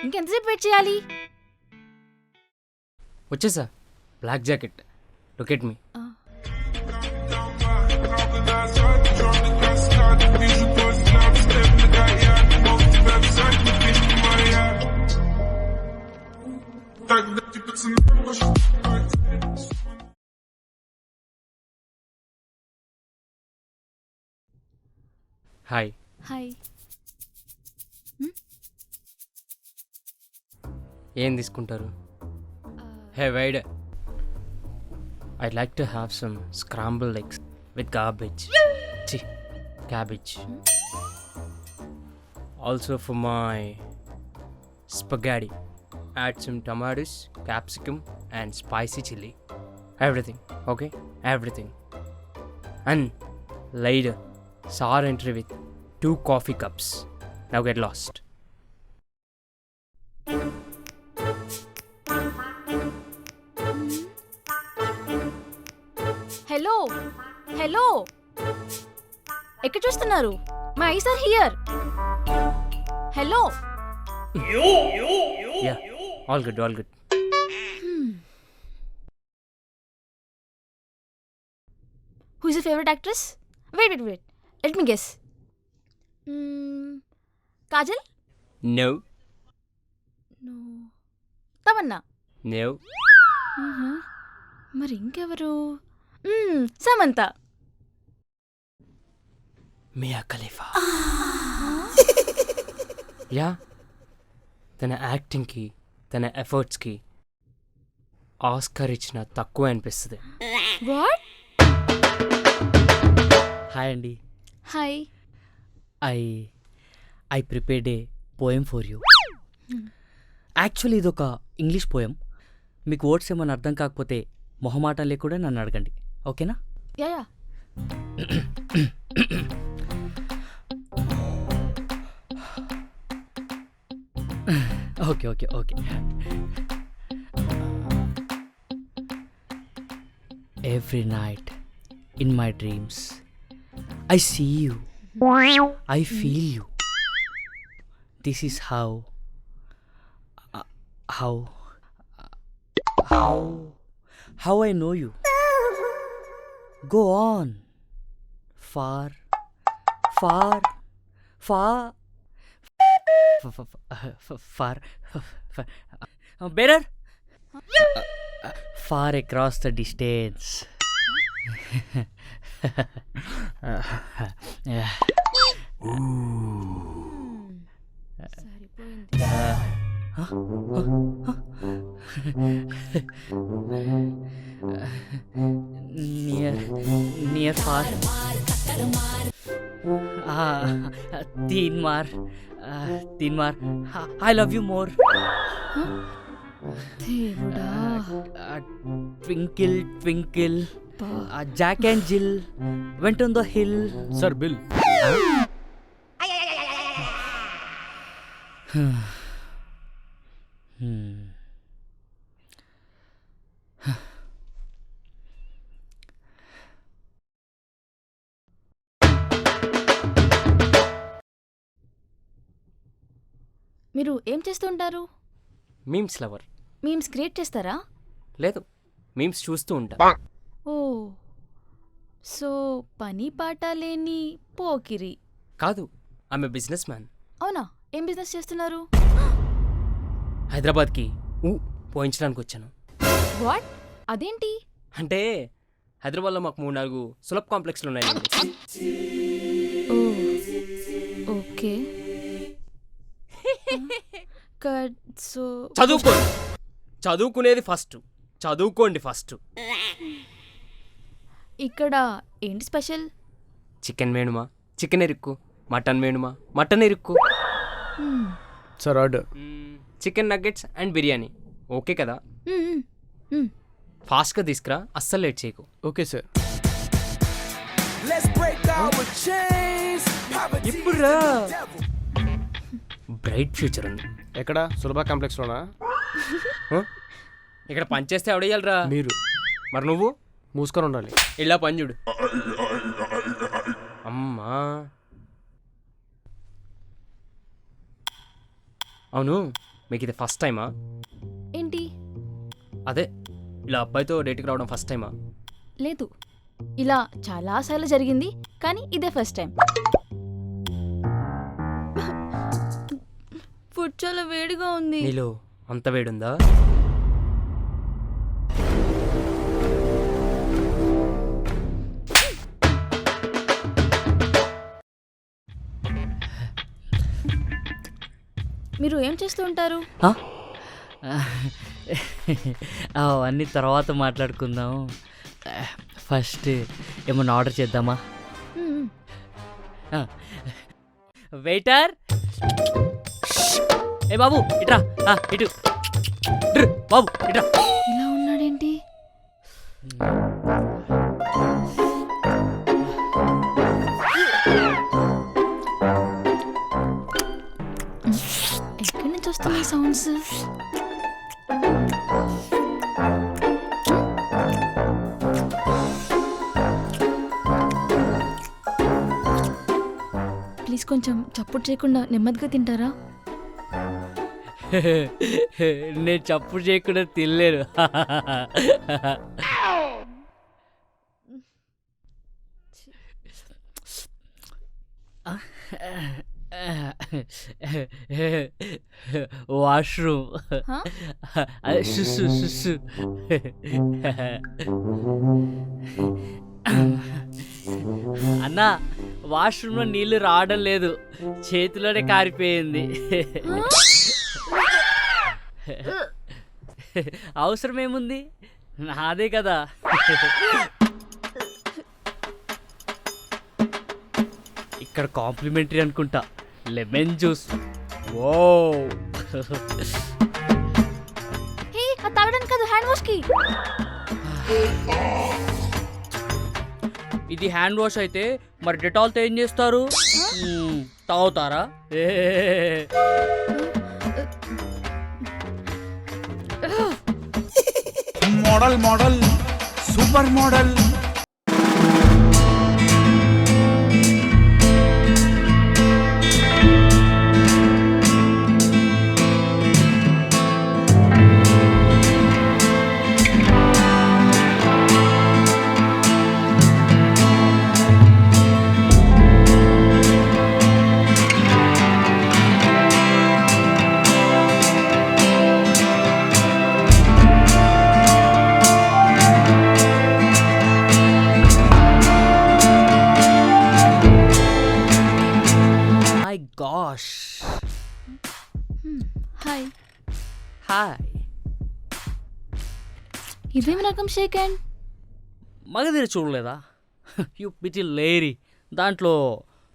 ఇంకెంతసేపు వెయిట్ చేయాలి? వచ్చేసా. Black jacket. Look at me. Hi. Hi. ఏం తీసుకుంటారు? Hey wide, I'd like to have some scrambled eggs with cabbage. Also for my spaghetti, add some tomatoes, capsicum and spicy chili. Everything, okay? Everything. And later, sour entry with 2 coffee cups. Now get lost. Hello, ఎక్కడ చూస్తున్నారు? My eyes are here. Hello. Yeah, all good. Who is your favorite actress? Wait. Let me guess. Kajal? No. Tamanna? No. మరి ఇంకెవరు? సమంత. మియా ఖలీఫా. Yeah, తన యాక్టింగ్కి, తన ఎఫర్ట్స్కి Oscar ఇచ్చిన తక్కువ అనిపిస్తుంది. What? Hi అండి. Hi. I prepared a poem for you. Actually ఇదొక English poem. మీకు వర్డ్స్ ఏమైనా అర్థం కాకపోతే మొహమాటం లేకుండా నన్ను అడగండి, ఓకేనా? Yeah. Okay. Every night in my dreams I see you, I feel you. This is how I know you. Go on. Far. Better. Far across the distance. Near far. तीन मार. I love you more. దేవుడా. Twinkle. Jack and Jill went on the hill. Sir, bill. మీరు ఏం చేస్తూ ఉంటారు? Memes lover. Memes create చేస్తారా? లేదు, memes చూస్తూ ఉంటా. ఓ, సో పని పాట లేని పోకిరి కాదు, ఆమె బిజినెస్ మ్యాన్. అవునా? ఏం బిజినెస్ చేస్తున్నారు? హైదరాబాద్కి పోయించడానికి వచ్చాను. వాట్? అదేంటి? అంటే హైదరాబాద్లో మాకు 3-4 సులభ్ కాంప్లెక్స్లు ఉన్నాయండి. ఓకే. చదువుకునేది ఫస్ట్. చదువుకోండి ఫస్ట్. ఇక్కడ ఏంటి స్పెషల్? చికెన్ వేణుమా, చికెన్ ఇరుక్కు. మటన్ వేణుమా, మటన్ ఇరుక్కు. Sir order. Chicken nuggets and biryani. Okay కదా? ఫాస్ట్గా తీసుకురా, అస్సలు లేట్ చేయకు. Okay sir. ఇప్పుడు రా. బ్రైట్ ఫ్యూచర్ ఉంది. ఎక్కడ? సులభ కాంప్లెక్స్లోనా? ఇక్కడ పని చేస్తే ఎవడేయాలరా? మీరు. మరి నువ్వు మూసుకొని ఉండాలి. ఇలా పని చూడు. అమ్మా, అవును మీకు ఇది ఫస్ట్ టైమా? ఏంటి? అదే ఇలా అబ్బాయితో డేట్కి రావడం ఫస్ట్ టైమా? లేదు, ఇలా చాలాసార్లు జరిగింది, కానీ ఇదే ఫస్ట్ టైం. ఫుడ్ చాలా వేడిగా ఉంది. నీలో అంత వేడుందా? మీరు ఏం చేస్తూ ఉంటారు? ఆ? అవన్నీ తర్వాత మాట్లాడుకుందాం. ఫస్ట్ ఏమన్నా ఆర్డర్ చేద్దామా? మ్మ్. వెయిటర్, ఏ బాబు ఇట్రా, ఇటు బాబు ఇట్రా. ఇలా ఉన్నాడేంటి? ఎక్కడి నుంచి వస్తున్నాయి సౌండ్స్? ప్లీజ్ కొంచెం చప్పుడు చేయకుండా నెమ్మదిగా తింటారా? నేను చప్పుడు చేయకుండా తినలేను. వాష్రూమ్. Huh? సుస్సు సుస్సు. అన్నా, వాష్రూమ్లో నీళ్లు రావడం లేదు, చేతిలోనే కారిపోయింది. అవసరం ఏముంది, నాదే కదా. ఇక్కడ కాంప్లిమెంటరీ అనుకుంటా, లెమన్ జ్యూస్. ఓ హే, అది తాగడానికి కాదు, హ్యాండ్ వాష్ కి. ఇది హ్యాండ్ వాష్ అయితే మరి డెటాల్తో ఏం చేస్తారు? తాగుతారా? Model model super model my gosh. Hi. Hi. ఇదేం రకం షేక్ హ్యాండ్? మగధీర చూడలేదా? యూ పిటి లేరీ. దాంట్లో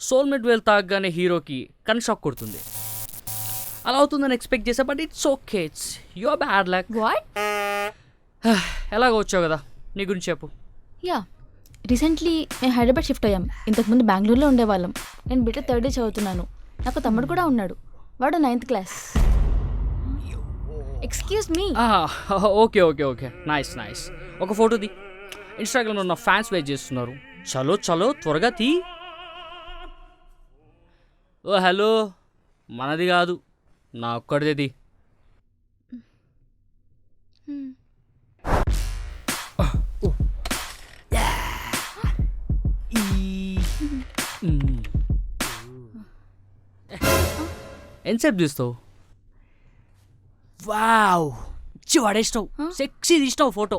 సోల్మేట్ వేల్ తాగగానే హీరోకి కన్ షాక్ కొడుతుంది. అలా అవుతుందని ఎక్స్పెక్ట్ చేసా, but it's okay, it's your bad luck. What? ఎలాగో వచ్చావు కదా, నీ గురించి చెప్పు. యా, రీసెంట్లీ మేము హైదరాబాద్ షిఫ్ట్ అయ్యాం. ఇంతకుముందు బెంగళూరులో ఉండేవాళ్ళం. నేను బిటెక్ థర్డ్ ఇయర్ చదువుతున్నాను. నాకు తమ్ముడు కూడా ఉన్నాడు, వాడు 9th class. Excuse me. Okay okay okay, nice nice. ఒక ఫోటో తీ, ఇన్స్టాగ్రామ్లో ఉన్న ఫ్యాన్స్ వెయిట్ చేస్తున్నారు. చలో చలో త్వరగా తీ. ఓ హలో, మనది కాదు, నా ఒక్కడిది. ఎంతసేపు తీస్తావు? వావ్, ఇచ్చి వాడేసినావు, సెక్సీ తీసినావు ఫోటో.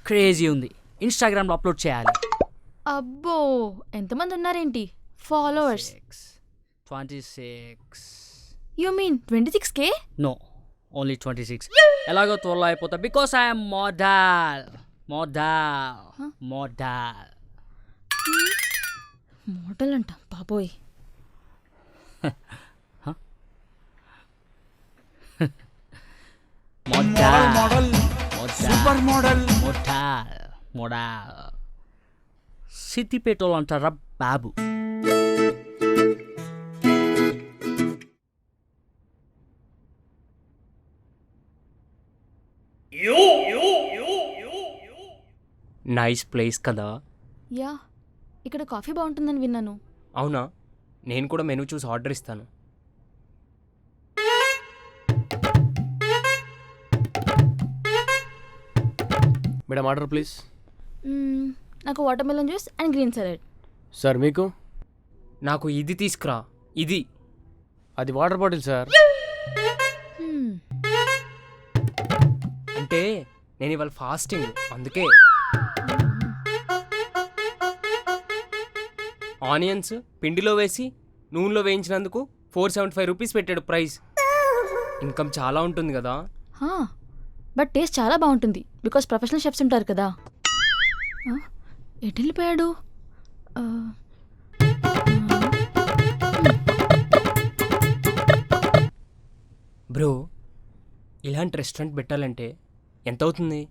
క్రేజీ ఉంది, ఇన్స్టాగ్రామ్లో అప్లోడ్ చేయాలి. అబ్బో, ఎంతమంది ఉన్నారేంటి followers? 26. You mean 26K? No, only 26. ఎలాగో త్వరలో అయిపోతా, because I'm model. Model model model అంట, బాబోయ్. Model model super model model model. సిద్దిపేటలో అంటారా బాబు? నైస్ ప్లేస్ కదా. యా, ఇక్కడ కాఫీ బాగుంటుందని విన్నాను. అవునా? నేను కూడా మెనూ చూసి ఆర్డర్ ఇస్తాను. Madam order please. నాకు watermelon juice and green salad. Sir మీకు? నాకు ఇది తీసుకురా, ఇది. అది వాటర్ బాటిల్ సార్. అంటే నేను ఇవాళ ఫాస్టింగ్, అందుకే. ఆనియన్స్ పిండిలో వేసి నూనెలో వేయించినందుకు 475 రూపీస్ పెట్టాడు ప్రైస్. ఇన్కమ్ చాలా ఉంటుంది కదా. బట్ టేస్ట్ చాలా బాగుంటుంది బికాస్ ప్రొఫెషనల్ షెఫ్స్ ఉంటారు కదా. ఎటు వెళ్ళిపోయాడు? బ్రో, ఇలాంటి రెస్టారెంట్ పెట్టాలంటే ఎంత అవుతుంది?